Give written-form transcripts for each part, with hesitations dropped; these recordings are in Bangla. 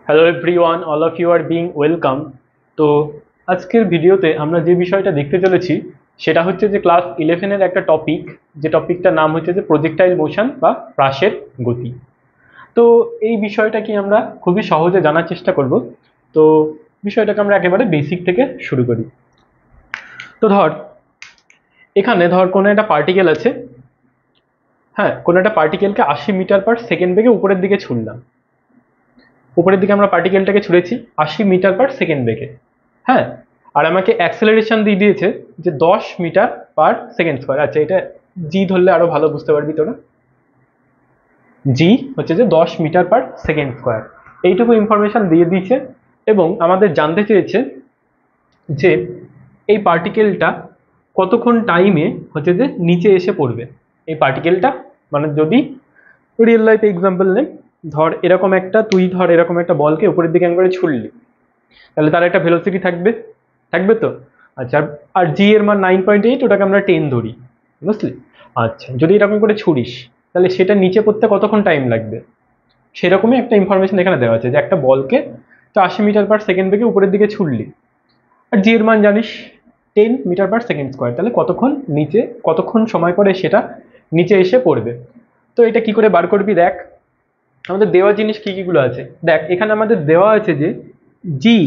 Hello everyone, all of you are being welcome. তো আজকের ভিডিওতে আমরা যে বিষয়টা দেখতে চলেছি সেটা হচ্ছে যে ক্লাস 11-এর একটা টপিক, যে টপিকটার নাম হচ্ছে যে প্রজেক্টাইল মোশন বা হ্রাসের গতি। তো এই বিষয়টা কি আমরা খুবই সহজে জানার চেষ্টা করব। তো বিষয়টাকে আমরা একেবারে বেসিক থেকে শুরু করি। তো এখানে কোনো একটা পার্টিকেল আছে। হ্যাঁ, কোনো একটা পার্টিকেলকে 80 মিটার পার সেকেন্ড বেগে উপরের দিকে ছুড়লাম। উপরের দিকে আমরা পার্টিকেলটাকে ছুঁড়েছি 80 মিটার পার সেকেন্ড বেগে। হ্যাঁ, আর আমাকে অ্যাক্সেলারেশন দিয়ে দিয়েছে যে 10 মিটার পার সেকেন্ড স্কোয়ার। আচ্ছা, এটা জি ধরলে আরো ভালো বুঝতে পারবি তোরা। জি হচ্ছে যে 10 মিটার পার সেকেন্ড স্কোয়ার, এইটুকু ইনফরমেশন দিয়ে দিয়েছে। এবং আমাদের জানতে চেয়েছে যে এই পার্টিকেলটা কতক্ষণ টাইমে হচ্ছে যে নিচে এসে পড়বে। এই পার্টিকেলটা মানে যদি রিয়েল লাইফ এক্সাম্পল নেই, এরকম একটা বলকে উপরের দিকে একবারে ছুড়লি, তাহলে তার একটা ভেলোসিটি থাকবে, থাকবে তো। আচ্ছা, আর জি এর মান 9.8, ওটাকে আমরা 10 ধরি, বুঝলি। আচ্ছা, যদি এরকম করে ছুড়িস তাহলে সেটা নিচে পড়তে কতক্ষণ টাইম লাগবে, সেরকমই একটা ইনফরমেশন এখানে দেওয়া আছে যে একটা বলকে তো 80 মিটার পার সেকেন্ড থেকে উপরের দিকে ছুড়লি, আর জি এর মান জানিস 10 মিটার পার সেকেন্ড স্কোয়ার, তাহলে কতক্ষণ সময় পরে সেটা নিচে এসে পড়বে। তো এটা কি করে বার করবি দেখ। আমাদের দেওয়া জিনিস কি কিগুলো আছে দেখ। এখানে আমাদের দেওয়া আছে যে জি,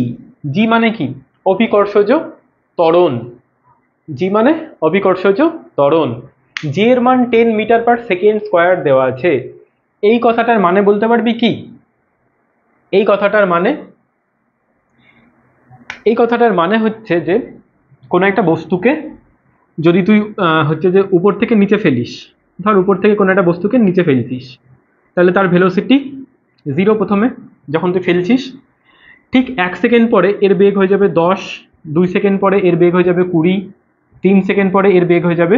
জি মানে কি? অভিকর্ষজ ত্বরণ। জি মানে অভিকর্ষজ ত্বরণ। জি এর মান 10 মিটার পার সেকেন্ড স্কোয়ার দেওয়া আছে। এই কথাটার মানে বলতে পারবি কি? এই কথাটার মানে হচ্ছে যে কোনো একটা বস্তুকে যদি তুই হচ্ছে যে উপর থেকে নিচে ফেলিস, ধর উপর থেকে কোনো একটা বস্তুকে নিচে ফেলছিস, তাহলে তার ভেলোসিটি 0 প্রথমে যখন তুই ফেলছিস। ঠিক 1 সেকেন্ড পরে এর বেগ হয়ে যাবে 10, 2 সেকেন্ড পরে এর বেগ হয়ে যাবে 20, 3 সেকেন্ড পরে এর বেগ হয়ে যাবে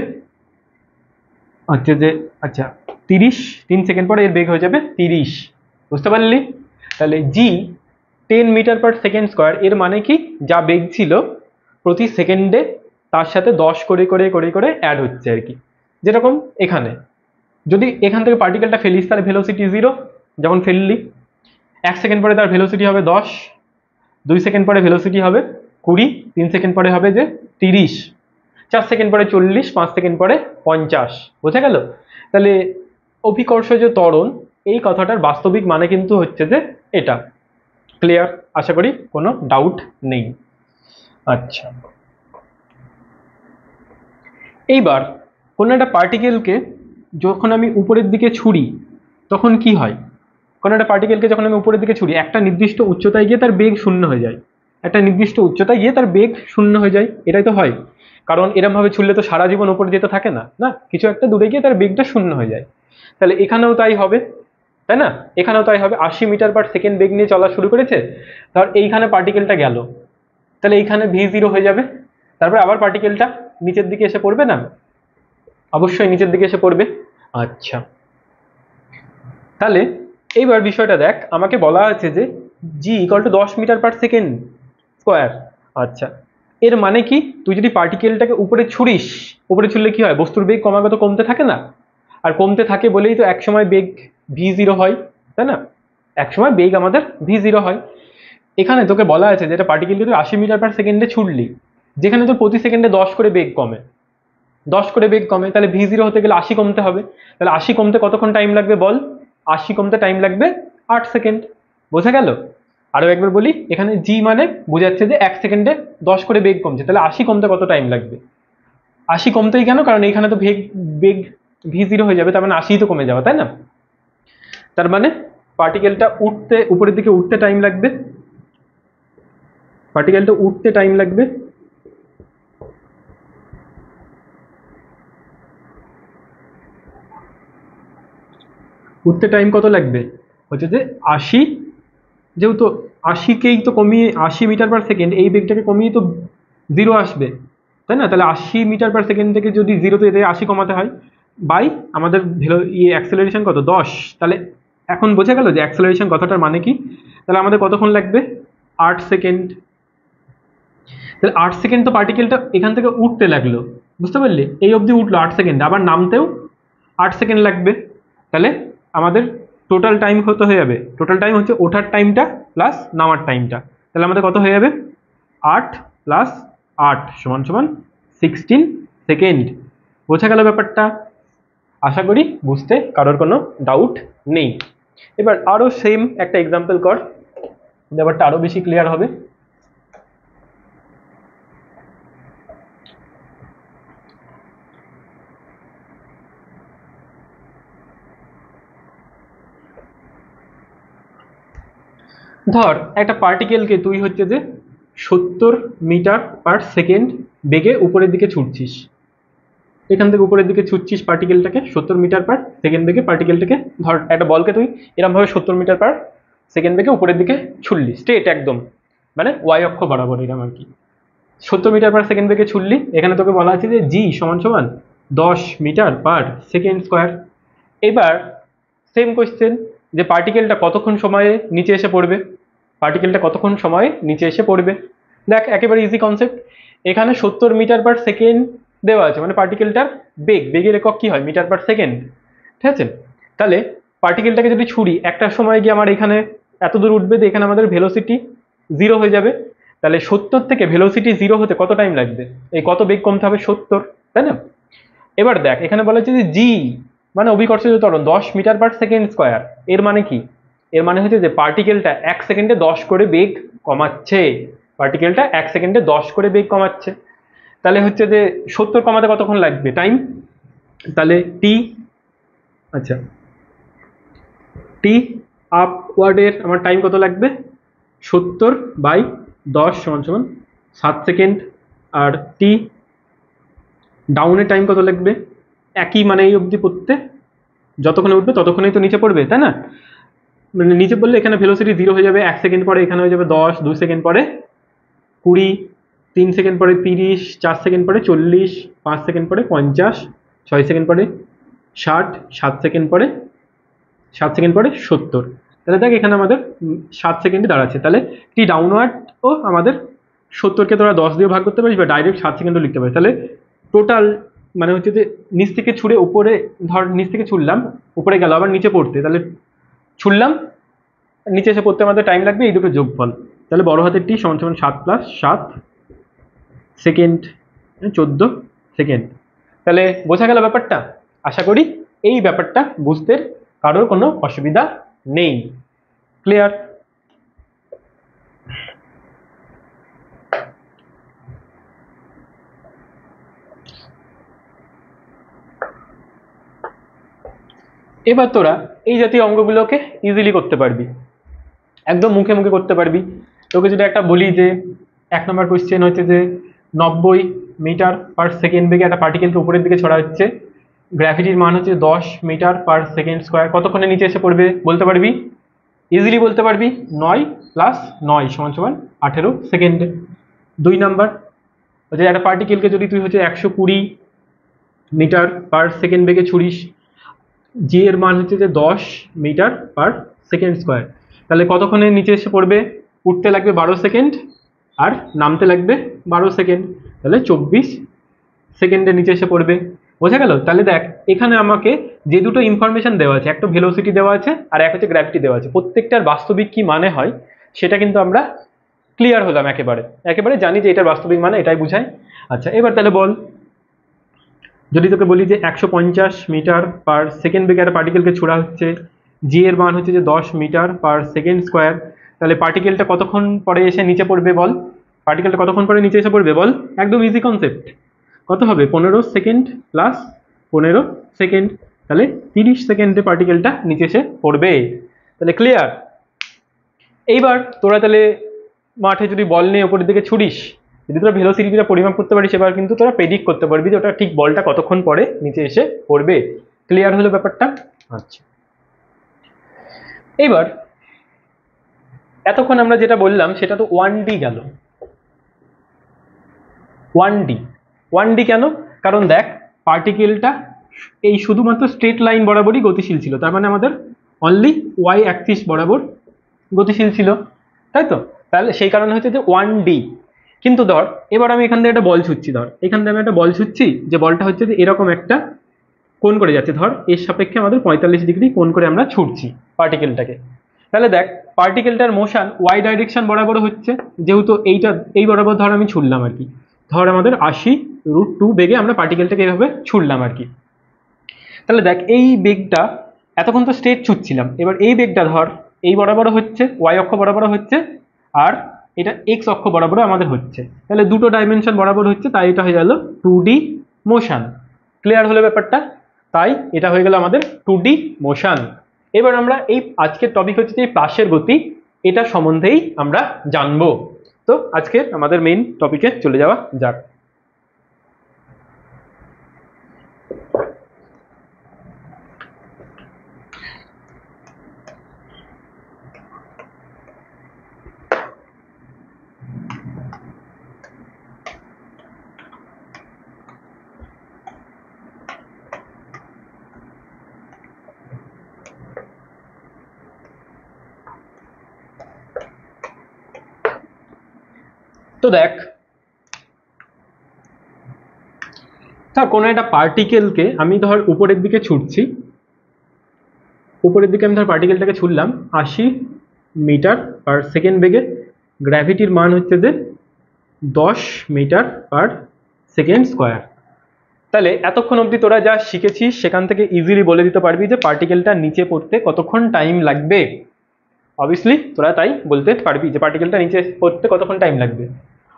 হচ্ছে যে আচ্ছা 30, 3 সেকেন্ড পরে এর বেগ হয়ে যাবে 30। বুঝতে পারলি? তাহলে জি 10 মিটার পার সেকেন্ড স্কোয়ার, এর মানে কি? যা বেগ ছিল প্রতি সেকেন্ডে তার সাথে 10 করে করে করে করে অ্যাড হচ্ছে আর কি। যেরকম এখানে যদি এখান থেকে পার্টিকেলটা ফেলিস তার ভেলোসিটি 0 যখন ফেললি। 1 সেকেন্ড পরে তার ভেলোসিটি হবে 10, 2 সেকেন্ড পরে ভেলোসিটি হবে 20, 3 সেকেন্ড পরে হবে যে 30, 4 সেকেন্ড পরে 40, 5 সেকেন্ড পরে 50। বোঝা গেল? তাহলে অভিকর্ষজ ত্বরণ এই কথাটার বাস্তবিক মানে কিন্তু হচ্ছে যে এটা। ক্লিয়ার? আশা করি কোনো ডাউট নেই। আচ্ছা, এইবার কোনো একটা পার্টিকেলকে যখন আমি উপরের দিকে ছুড়ি তখন কি হয়? কোনো একটা পার্টিকেলকে যখন আমি উপরের দিকে ছুড়ি একটা নির্দিষ্ট উচ্চতায় গিয়ে তার বেগ শূন্য হয়ে যায়। একটা নির্দিষ্ট উচ্চতায় গিয়ে তার বেগ শূন্য হয়ে যায়, এটাই তো হয়। কারণ এরম ভাবে ছুড়লে তো সারা জীবন উপরে যেতে থাকে না, না, কিছু একটা দূরে গিয়ে তার বেগটা শূন্য হয়ে যায়। তাহলে এখানেও তাই হবে, তাই না? এখানেও তাই হবে। 80 মিটার পার সেকেন্ড বেগ নিয়ে চলা শুরু করেছে, ধর এইখানে পার্টিকেলটা গেল, তাহলে এইখানে v0 হয়ে যাবে। তারপর আবার পার্টিকেলটা নিচের দিকে এসে পড়বে না? অবশ্যই নিচের দিকে এসে পড়বে। আচ্ছা, তাহলে এইবার বিষয়টা দেখ, আমাকে বলা আছে যে g equal to 10 metre per second square. আচ্ছা, এর মানে কি? তুই যদি পার্টিকেলটাকে উপরে ছুড়িস, উপরে ছুড়লে কি হয়? বস্তুর বেগ ক্রমাগত কমতে থাকে না? আর কমতে থাকে বলেই তো একসময় বেগ v0 হয়, তাই না? একসময় বেগ আমাদের v0 হয়। এখানে তোকে বলা আছে যে এটা পার্টিকেলকে তুই 80 মিটার পার সেকেন্ডে ছুড়লি, যেখানে তো প্রতি সেকেন্ডে 10 করে বেগ কমে, 10 করে বেগ কমে, তাহলে v0 হতে গেলে 80 কমতে হবে। তাহলে 80 কমতে কতক্ষণ টাইম লাগবে বল? 80 কমতে টাইম লাগবে 8 সেকেন্ড। বোঝা গেল? আরো একবার বলি, এখানে জি মানে বোঝাচ্ছে যে 1 সেকেন্ডে 10 করে বেগ কমছে, তাহলে 80 কমতে কত টাইম লাগবে? 80 কমতেই কেন? কারণ এখানে তো বেগ v0 হয়ে যাবে, তার মানে 80 তো কমে যাবে, তাই না? তার মানে পার্টিকেলটা উপরের দিকে উঠতে টাইম লাগবে, পার্টিকেলটা উঠতে টাইম লাগবে উঠতে টাইম কত লাগবে? হচ্ছে যে 80, যেহেতু 80কেই তো কমিয়ে 80 মিটার পার সেকেন্ড, এই বেগটাকে কমিয়ে তো 0 আসবে, তাই না? তাহলে 80 মিটার পার সেকেন্ড থেকে যদি 0তে 80 কমাতে হয়, বাই আমাদের অ্যাক্সেলারেশন কত? 10। তাহলে এখন বোঝা গেল যে অ্যাক্সেলারেশন কথাটার মানে কি। তাহলে আমাদের কতক্ষণ লাগবে? 8 সেকেন্ড। তাহলে 8 সেকেন্ড তো পার্টিকেলটা এখান থেকে উঠতে লাগলো, বুঝতে পারলি? এই অবধি উঠলো 8 সেকেন্ড, আবার নামতেও 8 সেকেন্ড লাগবে। তাহলে আমাদের টোটাল টাইম কত হয়ে যাবে, টোটাল টাইম হচ্ছে ওঠার টাইমটা প্লাস নামার টাইমটা, তাহলে আমাদের কত হয়ে যাবে 8 প্লাস 8 সমান সমান 16 সেকেন্ড। বোঝা গেল ব্যাপারটা? আশা করি বুঝতে কারোর কোনো ডাউট নেই। এবার আরো সেম একটা এক্সাম্পল কর, ব্যাপারটা আরো বেশি ক্লিয়ার হবে। ধর একটা পার্টিকেলকে তুই হচ্ছে যে 70 মিটার পার সেকেন্ড বেগে উপরের দিকে ছুটছিস, এখান থেকে উপরের দিকে ছুটছিস পার্টিকেলটাকে 70 মিটার পার সেকেন্ড বেগে। পার্টিকেলটাকে ধর একটা বলকে তুই এরকমভাবে 70 মিটার পার সেকেন্ড বেগে উপরের দিকে ছুটলি, স্ট্রেট একদম, মানে ওয়াই অক্ষ বরাবর এরকম আর কি। 70 মিটার পার সেকেন্ড বেগে ছুটলি, এখানে তোকে বলা আছে যে জি সমান সমান 10 মিটার পার সেকেন্ড স্কোয়ার। এবার সেম কোয়েশ্চেন, যে পার্টিকেলটা কতক্ষণ সময়ে নিচে এসে পড়বে, পার্টিকেলটা কতক্ষণ সময়ে নিচে এসে পড়বে। দেখ একেবারে ইজি কনসেপ্ট, এখানে 70 মিটার পার সেকেন্ড দেওয়া আছে, মানে পার্টিকেলটার বেগের একক কি হয়, মিটার পার সেকেন্ড, ঠিক আছে। তাহলে পার্টিকেলটাকে যদি ছুড়ি, একটা সময় গিয়ে আমার এখানে এত দূর উঠবে যে এখানে আমাদের ভেলোসিটি 0 হয়ে যাবে। তাহলে 70 থেকে ভেলোসিটি 0 হতে কত টাইম লাগবে, এই কত বেগ কমতে হবে 70, তাই না। এবার দেখ এখানে বলা হচ্ছে যে জি মানে অভিকর্ষজ ত্বরণ 10 মিটার পার সেকেন্ড স্কোয়ার। এর মানে কি, এর মানে হচ্ছে যে পার্টিকেলটা 1 সেকেন্ডে 10 করে বেগ কমাচ্ছে, পার্টিকেলটা 1 সেকেন্ডে 10 করে বেগ কমাচ্ছে। তাহলে হচ্ছে যে 70 কমাতে কতক্ষণ লাগবে টাইম, তাহলে টি, আচ্ছা টি আপওয়ার্ডের আমার টাইম কত লাগবে, 70/10 সমান সমান 7 সেকেন্ড। আর টি ডাউনের টাইম কত লাগবে, একই, মানে এই অবধি পড়তে যতক্ষণে উঠবে ততক্ষণেই তো নিচে পড়বে, তাই না। মানে নিচে পড়লে এখানে ভেলোসিটি 0 হয়ে যাবে, 1 সেকেন্ড পরে এখানে হয়ে যাবে 10, 2 সেকেন্ড পরে 20, 3 সেকেন্ড পরে 30, 4 সেকেন্ড পরে 40, 5 সেকেন্ড পরে 50, 6 সেকেন্ড পরে 60, 7 সেকেন্ড পরে 70। তাহলে দেখ এখানে আমাদের 7 সেকেন্ডে দাঁড়াচ্ছে। তাহলে টি ডাউনওয়ার্ড ও আমাদের 70কে তোরা 10 দিয়ে ভাগ করতে পারিস বা ডাইরেক্ট 7 সেকেন্ডও লিখতে পারিস। তাহলে টোটাল মানে হচ্ছে যে নিচ থেকে ছুড়ে উপরে, ধর নিচ থেকে ছুড়লাম উপরে গেল আবার নিচে পড়তে, তাহলে ছুড়লাম নিচে এসে পড়তে আমাদের টাইম লাগবে এই দুটো যোগফল। তাহলে বড় হাতের টি সমান সমান 7 + 7 সেকেন্ড, 14 সেকেন্ড। তাহলে বোঝা গেল ব্যাপারটা? আশা করি এই ব্যাপারটা বুঝতে কারোর কোনো অসুবিধা নেই, ক্লিয়ার। এবার তোরা এই জাতীয় অঙ্কগুলোকে ইজিলি করতে পারবি, একদম মুখে মুখে করতে পারবি। তোকে যদি একটা বলি যে 1 নম্বর কোয়েশ্চেন হচ্ছে যে 90 মিটার পার সেকেন্ড বেগে একটা পার্টিকেলকে উপরের দিকে ছড়া হচ্ছে, গ্র্যাভিটির মান হচ্ছে 10 মিটার পার সেকেন্ড স্কোয়ার, কতক্ষণে নিচে এসে পড়বে বলতে পারবি, ইজিলি বলতে পারবি 9 + 9 সমান সমান 18 সেকেন্ডে। 2 নাম্বার হচ্ছে একটা পার্টিকেলকে যদি তুই হচ্ছে 120 মিটার পার সেকেন্ড বেগে ছুড়িস, জি এর মান হচ্ছে যে 10 মিটার পার সেকেন্ড স্কোয়ার, তাহলে কতক্ষণে নিচে এসে পড়বে, উঠতে লাগবে 12 সেকেন্ড আর নামতে লাগবে 12 সেকেন্ড, তাহলে 24 সেকেন্ডে নিচে এসে পড়বে। বোঝা গেল? তাহলে দেখ এখানে আমাকে যে দুটো ইনফরমেশন দেওয়া আছে, একটা ভেলোসিটি দেওয়া আছে আর এক হচ্ছে গ্র্যাভিটি দেওয়া আছে, প্রত্যেকটার বাস্তবিক কি মানে হয় সেটা কিন্তু আমরা ক্লিয়ার হলাম, একেবারে জানি যে এটার বাস্তবিক মানে এটাই বোঝায়। আচ্ছা এবার তাহলে বল, যদি তোকে বলি যে 150 মিটার পার সেকেন্ড বেগে একটা পার্টিকেলকে ছোড়া হচ্ছে, জি এর মান হচ্ছে যে 10 মিটার পার সেকেন্ড স্কোয়ার, তাহলে পার্টিকেলটা কতক্ষণ পরে এসে নিচে পড়বে বল, পার্টিকেলটা কতক্ষণ পরে নিচে এসে পড়বে বল, একদম ইজি কনসেপ্ট, কত হবে 15 সেকেন্ড প্লাস 15 সেকেন্ড, তাহলে 30 সেকেন্ডে পার্টিকেলটা নিচে এসে পড়বে। তাহলে ক্লিয়ার। এইবার তোরা তাহলে মাঠে যদি বল নিয়ে উপরের দিকে ছুড়িস, যদি তোরা ভেলোসিটিটা পরিমাপ করতে পারিস এবার কিন্তু তোরা প্রেডিক্ট করতে পারবি যে ওটা ঠিক বলটা কতক্ষণ পরে নিচে এসে পড়বে। ক্লিয়ার হলো ব্যাপারটা? আচ্ছা এবার এতক্ষণ আমরা যেটা বললাম সেটা তো 1D গেল। 1D কেন, কারণ দেখ পার্টিকেলটা এই শুধুমাত্র স্ট্রেট লাইন বরাবরই গতিশীল ছিল, তার মানে আমাদের অনলি ওয়াই অ্যাক্সিস বরাবর গতিশীল ছিল, তাই তো। তাহলে সেই কারণে হচ্ছে যে 1D। কিন্তু ধর এবার আমি এখান থেকে একটা বল ছুটছি, ধর এখান থেকে আমি একটা বল ছুটছি, যে বলটা হচ্ছে যে এরকম একটা কোণ করে যাচ্ছে, ধর এর সাপেক্ষে আমাদের 45 ডিগ্রি কোণ করে আমরা ছুটছি পার্টিকেলটাকে। তাহলে দেখ পার্টিকেলটার মোশন ওয়াই ডাইরেকশন বরাবর হচ্ছে, যেহেতু এইটা এই বরাবর ধর আমি ছুটলাম আর কি, ধর আমাদের 80√2 বেগে আমরা পার্টিকেলটাকে এভাবে ছুটলাম আর কি। তাহলে দেখ এই বেগটা এতক্ষণ তো স্ট্রেট ছুটছিলাম, এবার এই বেগটা ধর এই বরাবর হচ্ছে, ওয়াই অক্ষ বরাবর হচ্ছে, আর এটা এক্স অক্ষ বরাবর আমাদের হচ্ছে, তাহলে দুটো ডাইমেনশন বরাবর হচ্ছে, তাই এটা হয়ে গেল 2D মোশন। ক্লিয়ার হলো ব্যাপারটা? তাই এটা হয়ে গেল আমাদের 2D মোশন। এবার আমরা এই আজকের টপিক হচ্ছে যে প্লাসের গতি, এটা সম্বন্ধেই আমরা জানবো। তো আজকে আমাদের মেইন টপিকে চলে যাওয়া যাক। তো দেখ কোনো একটা পার্টিকেলকে আমি ধর উপরের দিকে ছুটছি, উপরের দিকে আমি ধর পার্টিকেলটাকে ছুটলাম 80 মিটার/সেকেন্ড বেগে, গ্র্যাভিটির মান হচ্ছে যে 10 মিটার/সেকেন্ড স্কোয়ার। তাহলে এতক্ষণ অবধি তোরা যা শিখেছিস সেখান থেকে ইজিলি বলে দিতে পারবি যে পার্টিকেলটা নিচে পড়তে কতক্ষণ টাইম লাগবে। অবভিয়াসলি তোরা তাই বলতে পারবি যে পার্টিকেলটা নিচে পড়তে কতক্ষণ টাইম লাগবে।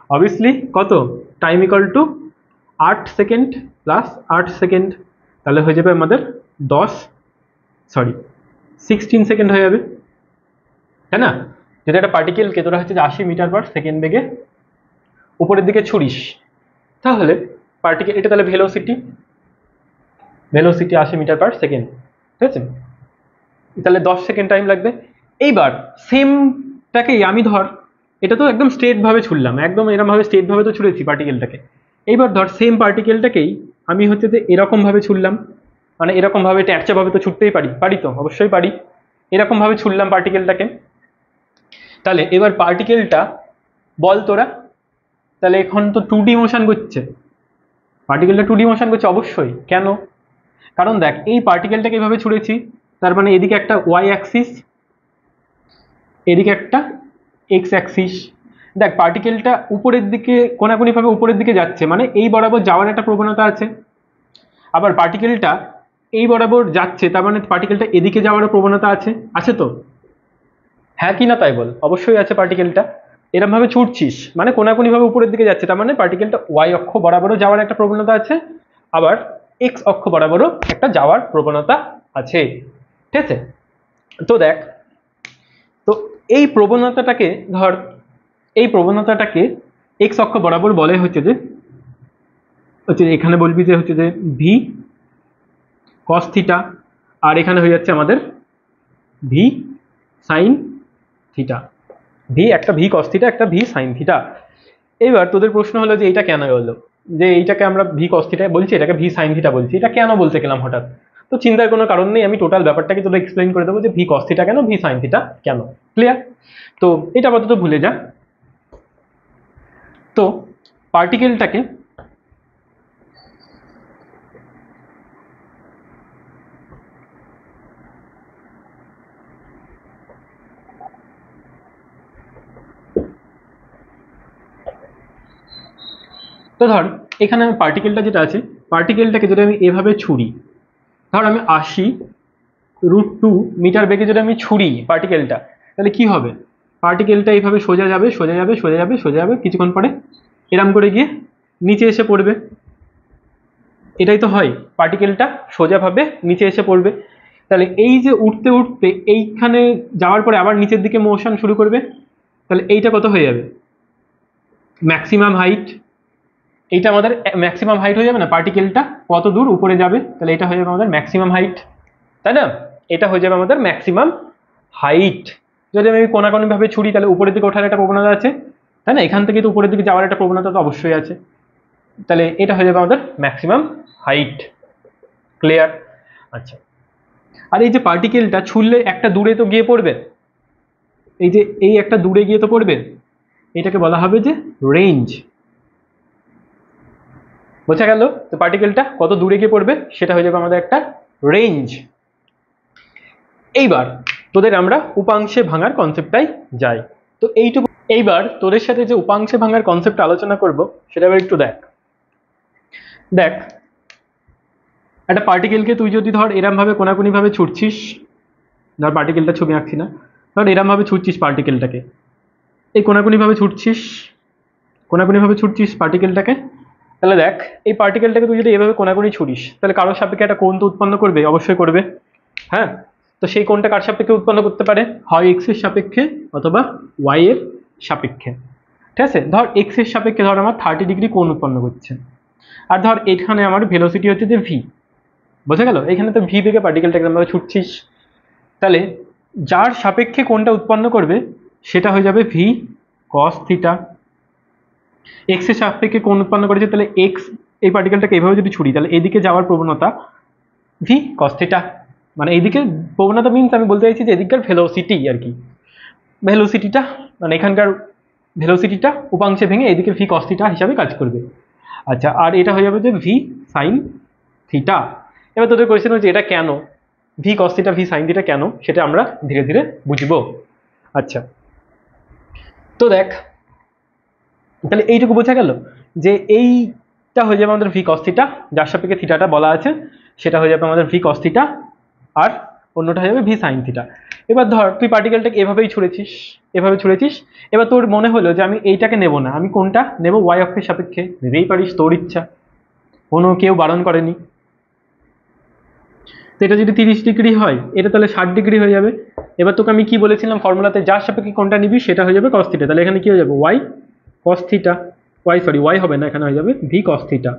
অবভিয়াসলি কত time equal to 8 second plus 8 second, তাহলে হয়ে যাবে আমাদের 16 সেকেন্ড হয়ে যাবে, তাই না? যদি একটা পার্টিকেলকে তোরা হচ্ছে যে 80 মিটার/সেকেন্ড বেগে উপরের দিকে ছুড়িস, তাহলে পার্টিকেল এটা তাহলে ভেলোসিটি 80 মিটার/সেকেন্ড, ঠিক আছে? তাহলে 10 সেকেন্ড টাইম লাগবে। এইবার সেমটাকেই আমি ধর এটা তো একদম স্ট্রেট ভাবে ছুড়লাম, একদম এরকম ভাবে স্ট্রেট ভাবে তো ছুড়েছি পার্টিকেলটাকে। এইবার ধর সেম পার্টিকেলটাকেই আমি হচ্ছে যে এরকম ভাবে ছুড়লাম, মানে এরকম ভাবে ট্যাপচা ভাবে তো ছুটতেই পারি তো, অবশ্যই পারি। এরকম ভাবে ছুড়লাম পার্টিকেলটাকে, তাহলে এবার পার্টিকেলটা বল তোরা, তাহলে এখন তো 2D মোশন করছে, পার্টিকেলটা 2D মোশন করছে অবশ্যই। কেন? কারণ দেখ এই পার্টিকেলটাকে এইভাবে ছুড়েছি, তার মানে এদিকে একটা ওয়াই অ্যাক্সিস, এদিকে একটা এক্স অ্যাক্সিস। দেখ পার্টিকেলটা উপরের দিকে কোনাকুনিভাবে উপরের দিকে যাচ্ছে, মানে এই বরাবর যাওয়ার একটা প্রবণতা আছে। আবার পার্টিকেলটা এই বরাবর যাচ্ছে, তার মানে পার্টিকেলটা এদিকে যাওয়ারও প্রবণতা আছে, আছে তো? হ্যাঁ কি না তাই বল? অবশ্যই আছে। পার্টিকেলটা এরকম ভাবে ছুটছিস মানে কোনাকুনিভাবে উপরের দিকে যাচ্ছে, তার মানে পার্টিকেলটা ওয়াই অক্ষ বরাবরও যাওয়ার একটা প্রবণতা আছে, আবার এক্স অক্ষ বরাবরও একটা যাওয়ার প্রবণতা আছে, ঠিক আছে? তো দেখ, তো এই প্রবণতাটাকে ধর, এই প্রবণতাটাকে এক্স অক্ষ বরাবর বলে হচ্ছে যে এখানে বলবি যে হচ্ছে যে ভি কস থিটা, আর এখানে হয়ে যাচ্ছে আমাদের ভি সাইন থিটা। একটা ভি কস থিটা, একটা ভি সাইন থিটা। এবার তোদের প্রশ্ন হলো যে এটা কেন হলো, যে এইটাকে আমরা ভি কস থিটা বলছি, এটাকে ভি সাইন থিটা বলছি, এটা কেন বলতে গেলাম হঠাৎ? তো চিন্তার কোনো কারণ নেই, আমি টোটাল ব্যাপারটাকে তোদের এক্সপ্লেইন করে দেবো যে ভি কস থিটা কেন, ভি সাইন থিটা কেন। ক্লিয়ার? তো এটা আপাতত ভুলে যা। তো পার্টিকেলটাকে তো ধর এখানে আমি পার্টিকেলটা যেটা আছে, পার্টিকেলটাকে যদি আমি এভাবে ছুড়ি, ধর আমি 80√2 মিটার বেগে যদি আমি ছুড়ি পার্টিকেলটা, তাহলে কি হবে? পার্টিকেলটা এইভাবে সোজা যাবে সোজা যাবে সোজা যাবে সোজা যাবে, কিছুক্ষণ পরে এরম করে গিয়ে নিচে এসে পড়বে। এটাই তো হয়, পার্টিকেলটা সোজাভাবে নিচে এসে পড়বে। তাহলে এই যে উঠতে উঠতে এইখানে যাওয়ার পরে আবার নিচের দিকে মোশন শুরু করবে, তাহলে এইটা কত হয়ে যাবে? Maximum height. এইটা আমাদের ম্যাক্সিমাম হাইট হয়ে যাবে না? পার্টিকেলটা কত দূর উপরে যাবে, তাহলে এটা হয়ে যাবে আমাদের ম্যাক্সিমাম হাইট, তাই না? এটা হয়ে যাবে আমাদের ম্যাক্সিমাম হাইট। যদি আমি কোনাকুনি ভাবে ছুড়ি, তাহলে উপরের দিকে ওঠার একটা প্রবণতা আছে, তাই না? এখান থেকে তো উপরের দিকে যাওয়ার একটা প্রবণতা তো অবশ্যই আছে, তাহলে এটা হয়ে যাবে আমাদের ম্যাক্সিমাম হাইট। ক্লিয়ার? আচ্ছা, আর এই যে পার্টিকেলটা ছুড়লে একটা দূরে তো গিয়ে পড়বে, এই যে এই একটা দূরে গিয়ে তো পড়বে, এটাকে বলা হবে যে রেঞ্জ। বোঝা গেল? তো পার্টিকেলটা কত দূরে গিয়ে পড়বে সেটা হয়ে যাবে আমাদের একটা রেঞ্জ। এইবার তোদের আমরা উপাংশে ভাঙার কনসেপ্টটাই যাই। তো এইটুকু, এইবার তোদের সাথে যে উপাংশে ভাঙার কনসেপ্ট আলোচনা করব সেটা এবার একটু দেখ। দেখ, একটা পার্টিকেলকে তুই যদি ধর এরম ভাবে কোনাকুনি ভাবে ছুটছিস, ধর পার্টিকেলটা ছবি আঁকছি না, ধর এরম ভাবে ছুটছিস পার্টিকেলটাকে, এই কোনাকুনি ভাবে ছুটছিস, কোনাকুনি ভাবে ছুটছিস পার্টিকেলটাকে, তাহলে দেখ এই পার্টিকেলটাকে তুই যদি এভাবে কোনাকুনি ছুড়িস তাহলে কারোর সাপেক্ষে একটা কোণ তো উৎপন্ন করবে, অবশ্যই করবে। হ্যাঁ, তো সেই কোণটা কার সাপেক্ষে উৎপন্ন করতে পারে? হয় এক্স এর সাপেক্ষে অথবা ওয়াই এর সাপেক্ষে। ঠিক আছে, ধর এক্স এর সাপেক্ষে ধর আমার 30 ডিগ্রি কোণ উৎপন্ন করছে, আর ধর এখানে আমার ভেলোসিটি হচ্ছে যে ভি। বোঝা গেল? এখানে তো ভি থেকে পার্টিকেলটাকে আমরা ছুটছিস, তাহলে যার সাপেক্ষে কোণটা উৎপন্ন করবে সেটা হয়ে যাবে ভি কস থিটা। এক্স এর সাপেক্ষে কোণ উৎপন্ন করেছে, তাহলে এক্স, এই পার্টিকেলটাকে এভাবে যদি ছুড়ি তাহলে এদিকে যাওয়ার প্রবণতা ভি কস থিটা। মানে এইদিকে প্রবণতা মিনস আমি বলতে চাইছি যে এদিককার ভেলোসিটি আর কি, ভেলোসিটিটা মানে এখানকার ভেলোসিটিটা উপাংশে ভেঙে এদিকে ভি কস থিটা হিসাবে কাজ করবে। আচ্ছা, আর এটা হয়ে যাবে যে ভি সাইন থিটা। এবার তোদের কোয়েশ্চেন হচ্ছে এটা কেন V cos theta V sine theta কেন, সেটা আমরা ধীরে ধীরে বুঝবো। আচ্ছা, তো দেখ তাহলে এইটুকু বোঝা গেল যে এইটা হয়ে যাবে আমাদের ভি কস থিটা, যার সাপেক্ষে থিটাটা বলা আছে সেটা হয়ে যাবে আমাদের ভি কস থিটা, আর অন্যটা হয়ে যাবে ভি সাইন থিটা। এবার ধর তুই পার্টিকেলটাকে এভাবেই ছুঁড়েছিস, এভাবে ছুঁড়েছিস, এবার তোর মনে হলো যে আমি এইটাকে নেব না, আমি কোনটা নেব? ওয়াই অক্ষের সাপেক্ষে। নিতেই পারিস, তোর ইচ্ছা, কোনো কেউ বারণ করেনি। তো এটা যদি 30 ডিগ্রি হয়, এটা তাহলে 60 ডিগ্রি হয়ে যাবে। এবার তোকে আমি কি বলেছিলাম ফর্মুলাতে, যার সাপেক্ষে কোনটা নিবি সেটা হয়ে যাবে কস থিটা। তাহলে এখানে কি হয়ে যাবে? ওয়াই কস থিটা, ওয়াই হবে না, এখানে হয়ে যাবে ভি কস থিটা।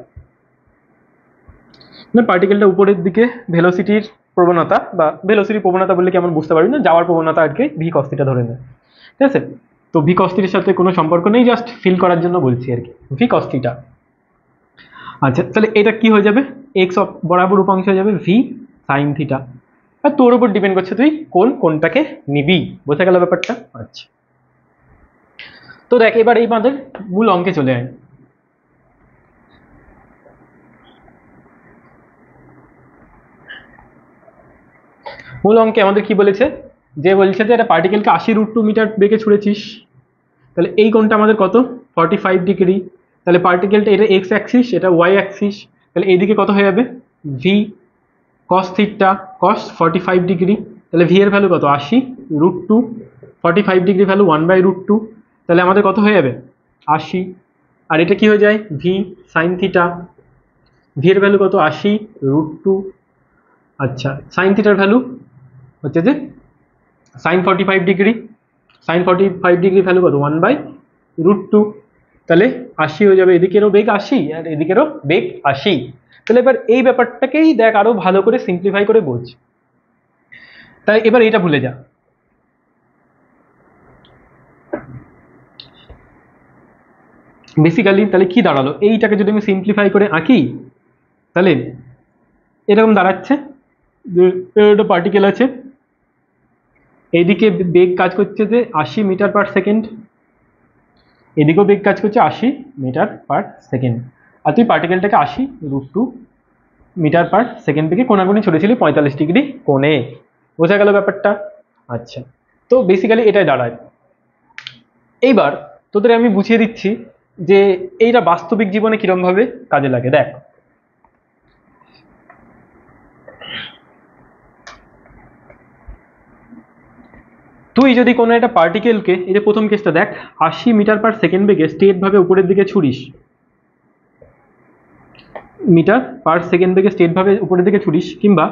না, পার্টিকেলটা উপরের দিকে ভেলোসিটির প্রবণতা, বা ভেলোসিটির প্রবণতা বললে কেমন বুঝতে পারবি না, যাওয়ার প্রবণতা আজকে ভি কস থিটা ধরে নেয়। ঠিক আছে, তো ভি কস থিটার সাথে কোনো সম্পর্ক নেই, জাস্ট ফিল করার জন্য বলছি আর কি, ভি কস থিটা। আচ্ছা, তাহলে এটা কি হয়ে যাবে? এক্স বরাবর উপাংশ হয়ে যাবে ভি সাইন থিটা। আর তোর উপর ডিপেন্ড করছে তুই কোনটাকে নিবি। বোঝা গেল ব্যাপারটা? আচ্ছা, তো দেখ এবার এই আমাদের মূল অঙ্কে চলে আয়। মূল অঙ্কে আমাদের কি বলেছে, যে বলছে যে একটা পার্টিকেলকে 80√2 মিটার বেগে ছুঁড়েছিস, তাহলে এই কোণটা আমাদের কত? 45 ডিগ্রি। তাহলে পার্টিকেলটা এটা এক্স অ্যাক্সিস, এটা ওয়াই অ্যাক্সিস, তাহলে এইদিকে কত হয়ে যাবে? V cos theta cos 45 degree. তাহলে ভি এর ভ্যালু কত? 80√2, 45 ডিগ্রি ভ্যালু 1/√2, তাহলে আমাদের কত হয়ে যাবে? 80। আর এটা কি হয়ে যায়? ভি সাইন থিটা, ভি এর ভ্যালু কত? 80√2। আচ্ছা, সাইন থিটার ভ্যালু হচ্ছে যে sine 45 degree, sine 45 degree value কত? 1/√2। তাহলে 80 হয়ে যাবে, এদিকেরও বেগ 80 আর এদিকেরও বেগ 80। তাহলে এবার এই ব্যাপারটাকেই দেখ আরো ভালো করে সিম্পলিফাই করে বোঝ। তাই এবার এটা ভুলে যা, বেসিক্যালি তাহলে কি দাঁড়ালো, এইটাকে যদি আমি সিম্পলিফাই করে আঁকি তাহলে এরকম দাঁড়াচ্ছে যে একটা পার্টিকেল আছে, এইদিকে বেগ কাজ করছে যে 80 মিটার/সেকেন্ড, এদিকেও বেগ কাজ করছে 80 মিটার/সেকেন্ড, আর তুই পার্টিকেলটাকে 80√2 মিটার/সেকেন্ড থেকে কোনাকুনি ছুটেছিলি 45 ডিগ্রি কোণে। বোঝা গেল ব্যাপারটা? আচ্ছা, তো বেসিক্যালি এটাই দাঁড়ায়। এইবার তোদের আমি বুঝিয়ে দিচ্ছি যে এইটা বাস্তবিক জীবনে কিরম ভাবে কাজে লাগে। দেখ, তুই যদি কোনো একটা পার্টিকেলকে, এই যে প্রথম কেসটা দেখ, 80 মিটার/সেকেন্ড বেগে স্ট্রেট ভাবে উপরের দিকে ছুড়িস, মিটার/সেকেন্ড বেগে স্ট্রেট ভাবে উপরের দিকে ছুড়িস, কিংবা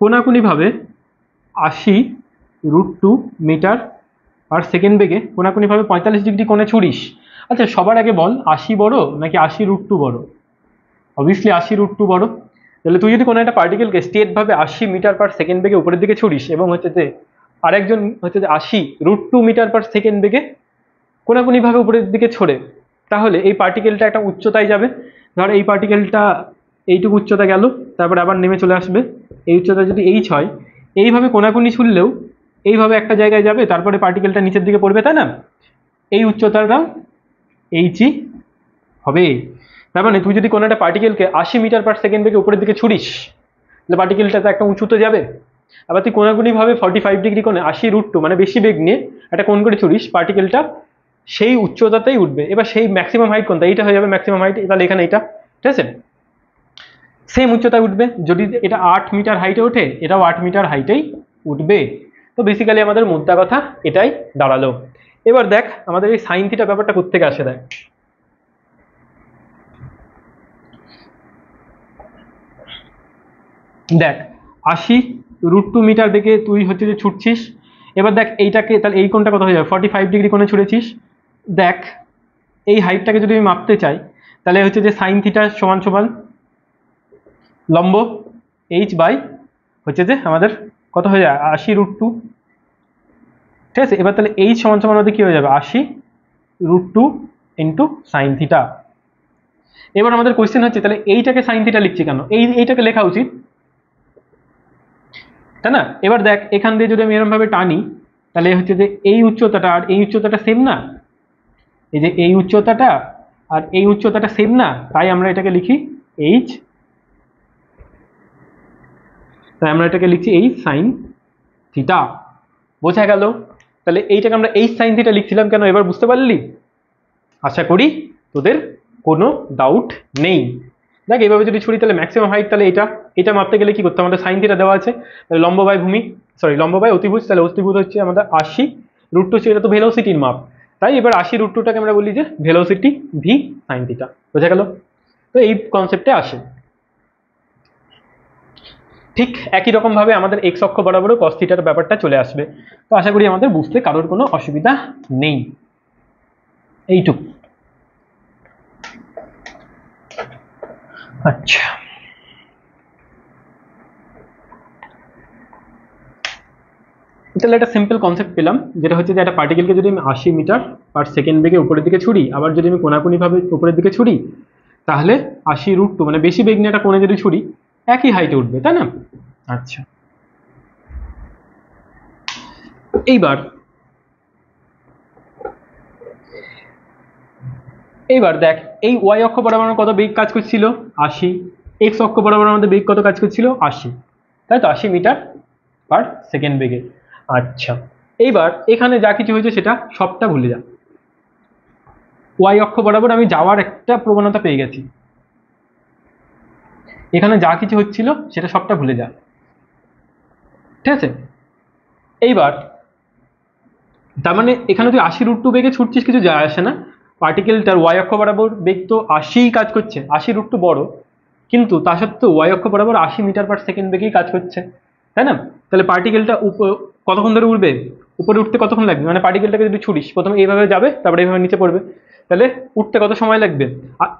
কোনাকুনি ভাবে 80√2 মিটার/সেকেন্ড বেগে কোনাকুনি ভাবে 45 ডিগ্রি কোণে ছুড়িস। আচ্ছা, সবার আগে বল 80 বড় নাকি 80√2 বড়? অবভিয়াসলি 80√2 বড়। তাহলে তুই যদি কোনো একটা পার্টিকেলকে স্ট্রেট ভাবে 80 মিটার/সেকেন্ড বেগে উপরের দিকে ছুড়িস এবং হচ্ছে যে আরেকজন হচ্ছে যে 80√2 মিটার/সেকেন্ড বেগে কোনাকুনি ভাবে উপরের দিকে ছড়ে, তাহলে এই পার্টিকেলটা একটা উচ্চতায় যাবে। ধর এই পার্টিকেলটা এইটুকু উচ্চতা গেল, তারপর আবার নেমে চলে আসবে, এই উচ্চতা যদি এইচ হয়, এইভাবে কোনাকুনি ছুড়লেও এইভাবে একটা জায়গায় যাবে, তারপরে পার্টিকেলটা নিচের দিকে পড়বে, তাই না? এই উচ্চতাটা এইচই হবে। তার মানে তুই যদি কোনো একটা পার্টিকেলকে 80 মিটার/সেকেন্ড বেগে উপরের দিকে ছুড়িস, তাহলে পার্টিকেলটা তো একটা উঁচুতে যাবে। আবার তুই কোনাকুনিভাবে 45 ডিগ্রি কোণে 80√2 মানে বেশি বেগ নিয়ে একটা কোণ করে ছুড়িস, পার্টিকেলটা সেই উচ্চতাতেই উঠবে। এবার সেই ম্যাক্সিমাম হাইট কোনটা, এইটা হয়ে যাবে ম্যাক্সিমাম হাইট, তাহলে এখানে এটা, ঠিক আছে, সেম উচ্চতায় উঠবে। যদি এটা 8 মিটার হাইটে ওঠে, এটাও 8 মিটার হাইটেই উঠবে। তো বেসিক্যালি আমাদের মুদ্রা কথা এটাই দাঁড়ালো। এবার দেখ আমাদের এই সাইন থিটা ব্যাপারটা কোত্থেকে আসে। দেখ 80√2 মিটার বেগে তুই হচ্ছে যে ছুটছিস। এবার দেখ এইটাকে, তাহলে এই কোণটা কত হয়ে যাবে, 45 ডিগ্রি কোণে ছুড়েছিস। দেখ এই হাইটটাকে যদি আমি মাপতে চাই, তাহলে হচ্ছে যে সাইন থিটা সমান সমান লম্ব এইচ বাই হচ্ছে যে আমাদের কত হয়ে যায় 80√2, ঠিক আছে। এবার তাহলে এইচ সমান সমান আমাদের কি হয়ে যাবে 80√2 ইন্টু সাইন থিটা। এবার আমাদের কোয়েশ্চেন হচ্ছে তাহলে এইটাকে সাইন থিটা লিখছি কেন, এইটাকে লেখা উচিত, তাই না। এবার দেখ এখান দিয়ে যদি আমি এরকম ভাবে টানি, তাহলে হচ্ছে যে এই উচ্চতাটা আর এই উচ্চতাটা সেম না, এই যে এই উচ্চতাটা আর এই উচ্চতাটা সেম না, তাই আমরা এটাকে লিখি এইচ, তাই আমরা এটাকে লিখছি এইচ সাইন থিটা। বোঝা গেল। তাহলে এইটাকে আমরা এইচ সাইন থিটা লিখছিলাম কেন, এবার বুঝতে পারলি? আশা করি তোদের কোনো ডাউট নেই। দেখ এইভাবে যদি ছুড়ি তাহলে ম্যাক্সিমাম হাইট, তাহলে এটা মাপতে গেলে কি করতে হবে, আমাদের সাইন থিটা দেওয়া আছে, তাহলে লম্ব বাই ভূমি, সরি লম্ব বাই অতিভুজ, তাহলে অতিভুজ হচ্ছে আমাদের 80√2, এটা তো ভেলোসিটির মাপ, তাই এবার 80√2টাকে আমরা বলি যে ভেলোসিটি ভি সাইন থিটা। বোঝা গেল। তো এই কনসেপ্টে আসে। ঠিক একই রকম ভাবে আমাদের এক্স অক্ষ বরাবরও কস থিটার ব্যাপারটা চলে আসবে। তো আশা করি আমাদের বুঝতে কারোর কোনো অসুবিধা নেই। এইটুকু। আচ্ছা, তাহলে একটা সিম্পল কনসেপ্ট পেলাম, যেটা হচ্ছে যে একটা পার্টিকেলকে যদি আমি 80 মিটার/সেকেন্ড বেগে উপরের দিকে ছুড়ি, আবার যদি আমি কোনাকুনি ভাবে উপরের দিকে ছুড়ি, তাহলে 80√2 মানে বেশি বেগ নিয়ে একটা কোণে যদি ছুড়ি, একই হাইটে উঠবে, তাই না। আচ্ছা, এইবার দেখ এই ওয়াই অক্ষ বরাবর কত বেগ কাজ করছিল 80, এক্স অক্ষ বরাবর আমাদের বেগ কত কাজ করছিল 80, তাই তো 80 মিটার/সেকেন্ড বেগে। আচ্ছা, এইবার এখানে যা কিছু হয়েছে সেটা সবটা ভুলে যা, ওয়াই অক্ষ বরাবর আমি যাওয়ার একটা প্রবণতা পেয়ে গেছি, এখানে যা কিছু হচ্ছিল সেটা সবটা ভুলে যা, ঠিক আছে। এইবার তার মানে এখানে তুই 80√2 বেগে ছুটছিস, কিছু যায় আসে না, পার্টিকেলটার ওয়াই অক্ষ বরাবর বেগ তো 80 কাজ করছে, 80√2 বড়, কিন্তু তা সত্ত্বেও ওয়াই অক্ষ বরাবর 80 মিটার/সেকেন্ড বেগেই কাজ করছে, তাই না। তাহলে পার্টিকেলটা কতক্ষণ ধরে উঠবে, উপরে উঠতে কতক্ষণ লাগবে, মানে পার্টিকেলটাকে যদি ছুড়িস প্রথমে এইভাবে যাবে, তারপরে এইভাবে নিচে পড়বে, তাহলে উঠতে কত সময় লাগবে।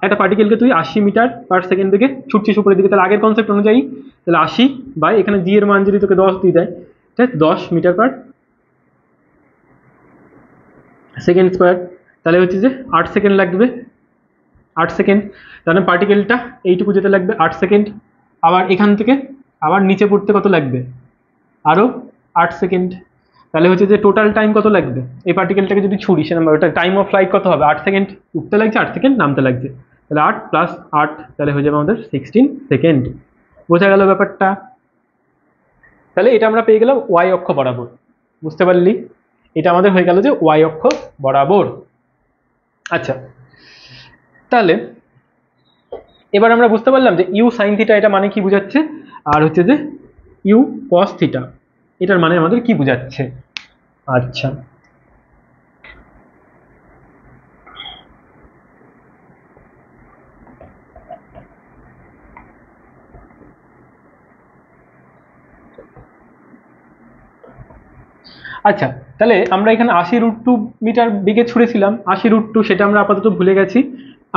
একটা পার্টিকেলকে তুই 80 মিটার/সেকেন্ড বেগে ছুটছিস উপরের দিকে, তাহলে আগের কনসেপ্ট অনুযায়ী তাহলে 80 বাই এখানে জি এর মান যদি তোকে 10 দিয়ে দেয়, ঠিক আছে, 10 মিটার/সেকেন্ড স্কোয়ার, তাহলে হচ্ছে যে 8 সেকেন্ড লাগবে, 8 সেকেন্ড, তাহলে পার্টিকেলটা এইটুকু যেতে লাগবে 8 সেকেন্ড, আবার এখান থেকে আবার নিচে পড়তে কত লাগবে, আরও 8 সেকেন্ড, তাহলে হচ্ছে যে টোটাল টাইম কত লাগবে এই পার্টিকেলটাকে যদি ছুড়ি, সে নাম্বার ওটা টাইম অফ ফ্লাইট কত হবে, 8 সেকেন্ড উঠতে লাগছে, 8 সেকেন্ড নামতে লাগছে, তাহলে 8 + 8 তাহলে হয়ে যাবে আমাদের 16 সেকেন্ড। বোঝা গেল ব্যাপারটা। তাহলে এটা আমরা পেয়ে গেলাম ওয়াই অক্ষ বরাবর, বুঝতে পারলি, এটা আমাদের হয়ে গেল যে ওয়াই অক্ষ বরাবর। আচ্ছা, তাহলে এবার আমরা বুঝতে পারলাম যে ইউ সাইন থিটা এটা মানে কি বোঝাচ্ছে, আর হচ্ছে যে ইউ কস থিটা এটার মানে আমাদের কি বোঝাচ্ছে। আচ্ছা, আচ্ছা, তাহলে আমরা এখানে 80√2 মিটার বেগে ছুড়েছিলাম, 80√2 সেটা আমরা আপাতত ভুলে গেছি।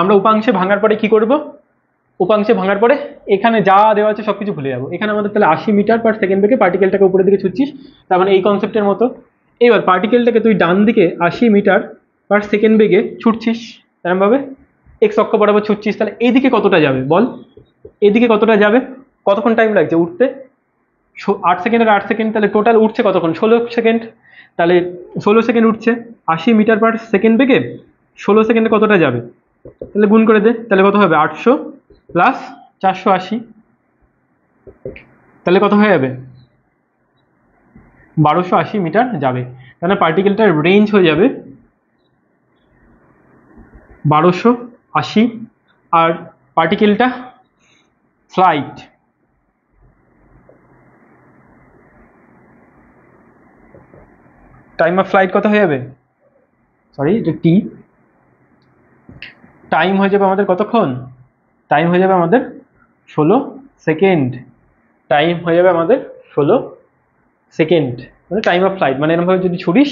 আমরা উপাংশে ভাঙার পরে কি করব, উপাংশে ভাঙার পরে এখানে যা দেওয়া আছে সবকিছু ভুলে যাবো। এখানে আমাদের তাহলে 80 মিটার/সেকেন্ড বেগে পার্টিকেলটাকে উপরের দিকে ছুটছিস, তার মানে এই কনসেপ্টের মতো। এবার পার্টিকেলটাকে তুই ডান দিকে 80 মিটার/সেকেন্ড বেগে ছুটছিস, এরকমভাবে এক্স অক্ষ বরাবর ছুটছিস, তাহলে এইদিকে কতটা যাবে বল, এদিকে কতটা যাবে, কতক্ষণ টাইম লাগছে উঠতে, 8 সেকেন্ড আর 8 সেকেন্ড, তাহলে টোটাল উঠছে কতক্ষণ 16 সেকেন্ড, তাহলে 16 সেকেন্ড উঠছে 80 মিটার/সেকেন্ড বেগে, 16 সেকেন্ডে কতটা যাবে, তাহলে গুণ করে দে, তাহলে কত হবে 800 প্লাস 480, তাহলে কত হয়ে যাবে 1280 মিটার যাবে। তাহলে পার্টিকেলটার রেঞ্জ হয়ে যাবে 1280। আর পার্টিকেলটা ফ্লাইট টাইম অফ ফ্লাইট কত হয়ে যাবে, সরি এটা টি, টাইম হয়ে যাবে আমাদের কতক্ষণ, টাইম হয়ে যাবে আমাদের 16 সেকেন্ড, টাইম হয়ে যাবে আমাদের 16 সেকেন্ড, মানে টাইম অফ ফ্লাইট, মানে এরকমভাবে যদি ছুড়িস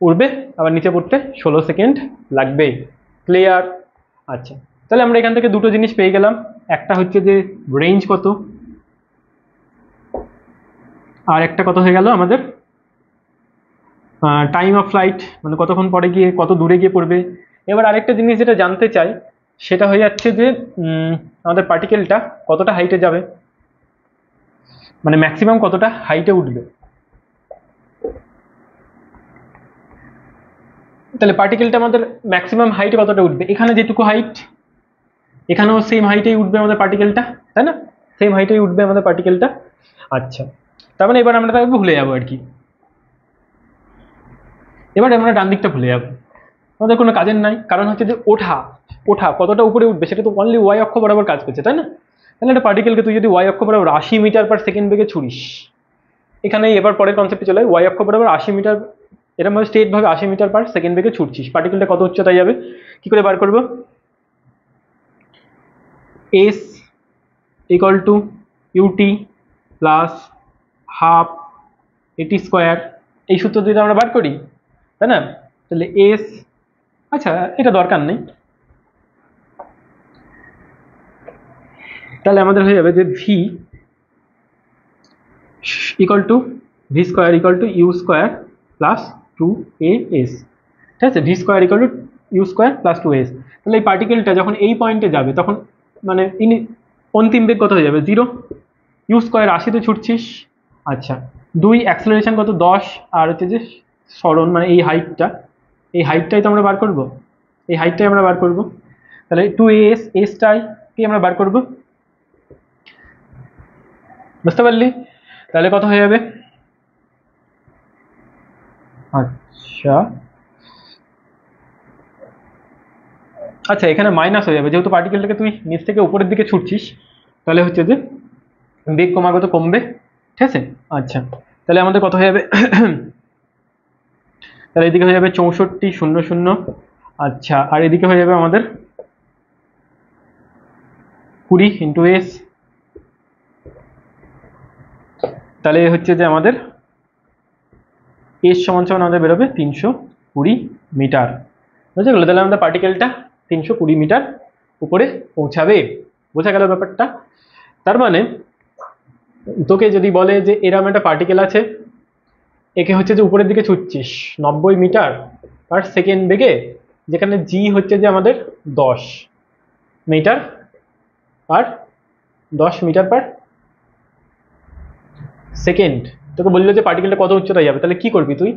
উড়বে আবার নিচে পড়তে 16 সেকেন্ড লাগবে। ক্লিয়ার? আচ্ছা, তাহলে আমরা এখান থেকে দুটো জিনিস পেয়ে গেলাম, একটা হচ্ছে যে রেঞ্জ কত, আর একটা কত হয়ে গেল আমাদের টাইম অফ ফ্লাইট, মানে কতক্ষণ পরে গিয়ে কত দূরে গিয়ে পড়বে। এবার আরেকটা জিনিস যেটা জানতে চাই সেটা হয়ে যাচ্ছে যে আমাদের পার্টিকেলটা কতটা হাইটে যাবে, মানে ম্যাক্সিমাম কতটা হাইটে উঠবে। তাহলে পার্টিকেলটা আমাদের ম্যাক্সিমাম হাইটে কতটা উঠবে, এখানে যেটুকু হাইট এখানেও সেম হাইটেই উঠবে আমাদের পার্টিকেলটা, তাই না? সেম হাইটেই উঠবে আমাদের পার্টিকেলটা। আচ্ছা, তার মানে এবার আমরা তাকে ভুলে যাবো আর কি, এবার আমরা ডান দিকটা ভুলে যাবো, আমাদের কোনো কাজের নাই, কারণ হচ্ছে যে ওঠা ওঠা কতটা উপরে উঠবে সেটা তো অনলি ওয়াই অক্ষ বরাবর কাজ করছে, তাই না? তাহলে একটা পার্টিকেলকে তুই যদি ওয়াই অক্ষ বরাবর 80 মিটার পার সেকেন্ড বেগে ছুড়িস, এখানে এবার পরের কনসেপ্টে চলে ওয়াই অক্ষ বরাবর 80 মিটার, এরকম ভাবে স্ট্রেট ভাবে 80 মিটার পার সেকেন্ড বেগে ছুটছিস, পার্টিকেলটা কত উচ্চতায় যাবে, কি করে বার করবো? S equal to UT plus half AT square, এই সূত্র যদি আমরা বার করি, তাই না? তাহলে এস, আচ্ছা এটা দরকার নেই, তাহলে আমাদের হয়ে যাবে যে V equal to V square equal to U square plus 2as, ঠিক আছে? V square equal to U square plus 2as। তাহলে এই পার্টিকেলটা যখন এই পয়েন্টে যাবে তখন মানে অন্তিম বেগ কত হয়ে যাবে 0, ইউ স্কোয়ার 80তে ছুটছিস, আচ্ছা 2 অ্যাক্সেলারেশন কত 10, আর হচ্ছে যে সরণ মানে এই হাইটটা, এই হাইটটাই তো আমরা বার করব, এই হাইটটাই আমরা বার করব, তাহলে 2as এসটাই কি আমরা বার করব, বুঝতে পারলি? তাহলে কত হয়ে যাবে, আচ্ছা আচ্ছা এখানে মাইনাস হয়ে যাবে, যেহেতু পার্টিকেলটাকে তুই নিচ থেকে উপরের দিকে ছুটছিস, তাহলে হচ্ছে যে বেগ ক্রমাগত কমবে, ঠিক আছে? আচ্ছা, তাহলে আমাদের কত হয়ে যাবে তাহলে এদিকে হয়ে যাবে 64 0 0, আচ্ছা আর এদিকে হয়ে যাবে আমাদের 20 ইন্টু এস, তাহলে হচ্ছে যে আমাদের এস সমান সমান আমাদের বেরোবে 320 মিটার, বুঝতে গেলো? তাহলে আমাদের পার্টিকেলটা 320 মিটার উপরে পৌঁছাবে, বোঝা গেল ব্যাপারটা? তার মানে তোকে যদি বলে যে এরকম একটা পার্টিকেল আছে, একে হচ্ছে যে উপরের দিকে ছুটছিস 90 মিটার পার সেকেন্ড বেগে, যেখানে জি হচ্ছে যে আমাদের 10 মিটার আর 10 মিটার পার সেকেন্ড, তোকে বললো যে পার্টিকেলটা কত উচ্চতায় যাবে, তাহলে কি করবি তুই?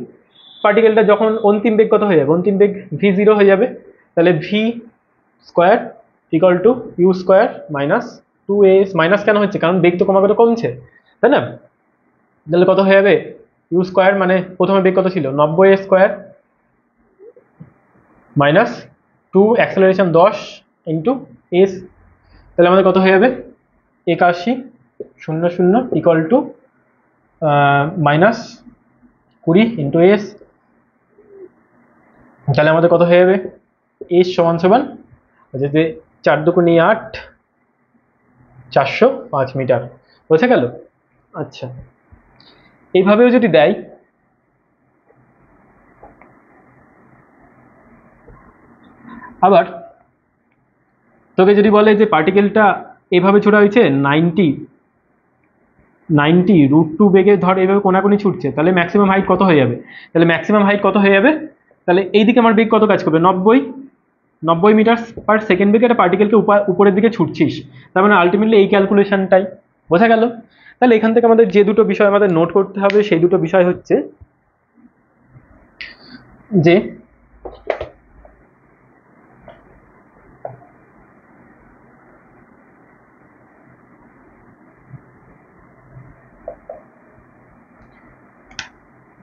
পার্টিকেলটা যখন অন্তিম বেগ কত হয়ে যাবে, অন্তিম বেগ v0 হয়ে যাবে, তাহলে V square equal to U square minus 2as, minus কেন হচ্ছে, কারণ বেগ তো ক্রমাগত কমছে, তাই না? তাহলে কত হয়ে যাবে ইউ স্কোয়ার, মানে প্রথমে বেগ কত ছিল 90a square minus 2 acceleration 10 into S, তাহলে আমাদের কত হয়ে যাবে 81 0 0 equal to minus 20 into S, তাহলে আমাদের কত হয়ে যাবে এস সমান সমান হচ্ছে যে 4 2 8 405 মিটার, বোঝা গেল? আচ্ছা, এইভাবেও যদি দেয়, আবার তোকে যদি বলে যে পার্টিকেলটা এভাবে ছোড়া হয়েছে 90 √2 বেগে, ধর এইভাবে কোনাকুনি ছুটছে, তাহলে ম্যাক্সিমাম হাইট কত হয়ে যাবে, তাহলে ম্যাক্সিমাম হাইট কত হয়ে যাবে, তাহলে এইদিকে আমার বেগ কত কাজ করবে 90 মিটার পার সেকেন্ড বেগে একটা পার্টিকেলকে উপরের দিকে ছুটছিস, তার মানে আলটিমেটলি এই ক্যালকুলেশনটাই, বোঝা গেল? তাহলে এখান থেকে আমাদের যে দুটো বিষয় আমাদের নোট করতে হবে সেই দুটো বিষয় হচ্ছে যে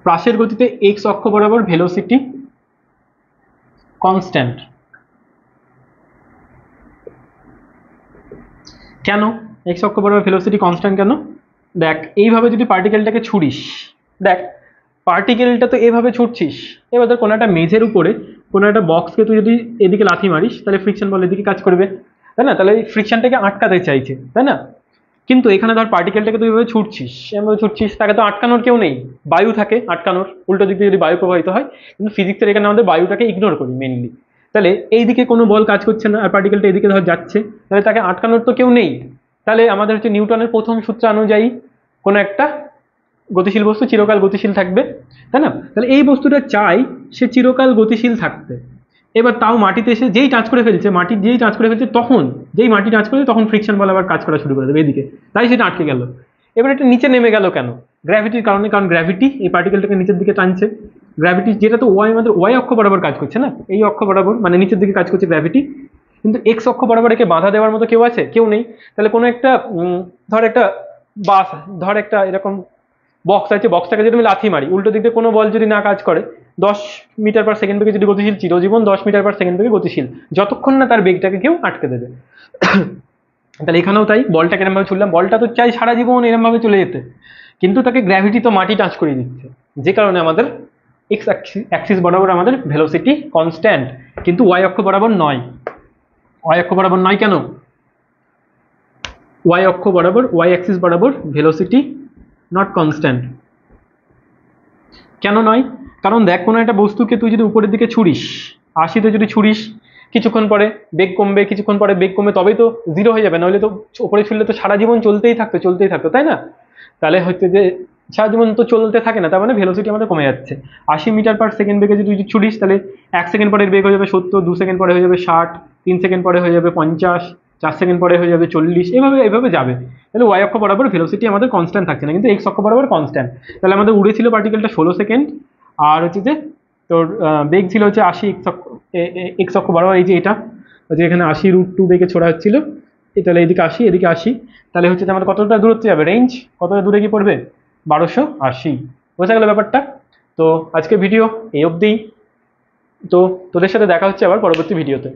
পাশের গতিতে এক্স অক্ষ বরাবর ভেলোসিটি কনস্ট্যান্ট। কেন এক্স অক্ষ বরাবর ভেলোসিটি কনস্ট্যান্ট কেন? দেখ এইভাবে যদি পার্টিকেলটাকে ছুড়িস, দেখ পার্টিকেলটা তো এভাবে ছুটছিস, এবার ধর কোনো একটা মেঝের উপরে কোনো একটা বক্সকে তুই যদি এদিকে লাথি মারিস তাহলে ফ্রিকশন বল এদিকে কাজ করবে, তাই না? তাহলে এই ফ্রিকশনটাকে আটকাতে চাইছে, তাই না? কিন্তু এখানে ধর পার্টিকেলটাকে তুই এভাবে ছুটছিস, এভাবে ছুটছিস, তাকে তো আটকানোর কেউ নেই, বায়ু থাকে আটকানোর, উল্টো দিক দিয়ে যদি বায়ু প্রবাহিত হয়, কিন্তু ফিজিক্সের এখানে আমাদের বায়ুটাকে ইগনোর করি মেনলি। তাহলে এইদিকে কোনো বল কাজ করছে না আর পার্টিকেলটা এদিকে ধর যাচ্ছে, তাহলে তাকে আটকানোর তো কেউ নেই। তাহলে আমাদের হচ্ছে নিউটনের প্রথম সূত্র অনুযায়ী কোনো একটা গতিশীল বস্তু চিরকাল গতিশীল থাকবে, তাই না? তাহলে এই বস্তুটা চাই সে চিরকাল গতিশীল থাকতে। এবার তাও মাটিতে এসে যেই টাচ করে ফেলছে, মাটির যেই টাচ করে ফেলছে, তখন যেই মাটি টাচ করে তখন ফ্রিকশন বল আবার কাজ করা শুরু করে দেবে এদিকে, তাই সেটা আটকে গেল। এবার এটা নিচে নেমে গেল কেন? গ্র্যাভিটির কারণে, কারণ গ্র্যাভিটি এই পার্টিকেলটাকে নিচের দিকে টানছে। গ্র্যাভিটি যেটা তো ওয়াই, আমাদের ওয়াই অক্ষ বরাবর কাজ করছে না, এই অক্ষ বরাবর মানে নিচের দিকে কাজ করছে গ্র্যাভিটি, কিন্তু এক্স অক্ষ বরাবর একে বাধা দেওয়ার মতো কেউ আছে? কেউ নেই। তাহলে কোনো একটা ধর একটা বাস, ধর একটা এরকম বক্স আছে, বক্সটাকে যদি আমি লাথি মারি, উল্টো দিক দিয়ে কোনো বল যদি না কাজ করে, 10 মিটার/সেকেন্ড বেগে যদি গতিশীল, চিরজীবন 10 মিটার/সেকেন্ড বেগে গতিশীল, যতক্ষণ না তার বেগটাকে কেউ আটকে দেবে। তাহলে এখানেও তাই, বলটাকে এরমভাবে ছুড়লাম, বলটা তো চাই সারা জীবন এরমভাবে চলে যেতে, কিন্তু তাকে গ্র্যাভিটি তো মাটি টাচ করে দিচ্ছে, যে কারণে আমাদের এক্স অ্যাক্সিস বরাবর আমাদের ভেলোসিটি কনস্ট্যান্ট, কিন্তু ওয়াই অক্ষ বরাবর নয়। ওয়াই অক্ষ বরাবর নয় কেন? ওয়াই অক্ষ বরাবর, ওয়াই অ্যাক্সিস বরাবর ভেলোসিটি নট কনস্ট্যান্ট। কেন নয়? কারণ দেখ কোনো একটা বস্তুকে তুই যদি উপরের দিকে ছুড়িস, 80তে যদি ছুড়িস, কিছুক্ষণ পরে বেগ কমবে, কিছুক্ষণ পরে বেগ কমে তবেই তো জিরো হয়ে যাবে, নইলে তো উপরে ছুড়লে তো সারা জীবন চলতেই থাকতো, তাই না? তাহলে হচ্ছে যে সারা জীবন তো চলতে থাকে না, তার মানে ভেলোসিটি আমাদের কমে যাচ্ছে। 80 মিটার/সেকেন্ড বেগে যদি তুই ছুড়িস, তাহলে 1 সেকেন্ড পরে বেগ হয়ে যাবে 70, 2 সেকেন্ড পরে হয়ে যাবে 60, 3 সেকেন্ড পরে হয়ে যাবে 50, 4 সেকেন্ড পরে হয়ে যাবে 40, এভাবে যাবে। তাহলে ওয়াই অক্ষ বরাবর ভেলোসিটি আমাদের কনস্ট্যান্ট থাকছে না, কিন্তু এক্স অক্ষ বরাবর কনস্ট্যান্ট। তাহলে আমাদের উড়েছিল পার্টিকেলটা 16 সেকেন্ড, আর হচ্ছে যে তোর বেগ ছিল হচ্ছে 80 এক্স অক্ষ বরাবর, এই যে এটা যে এখানে 80√2 বেগে ছোড়া হচ্ছিল, তাহলে এদিকে 80 এদিকে 80, তাহলে হচ্ছে যে আমাদের কতটা দূরত্বে যাবে, রেঞ্জ কতটা দূরে কি পড়বে, 1280। বোঝা গেল ব্যাপারটা? তো আজকে ভিডিও এই অবধিই। তো তোদের সাথে দেখা হচ্ছে আবার পরবর্তী ভিডিওতে।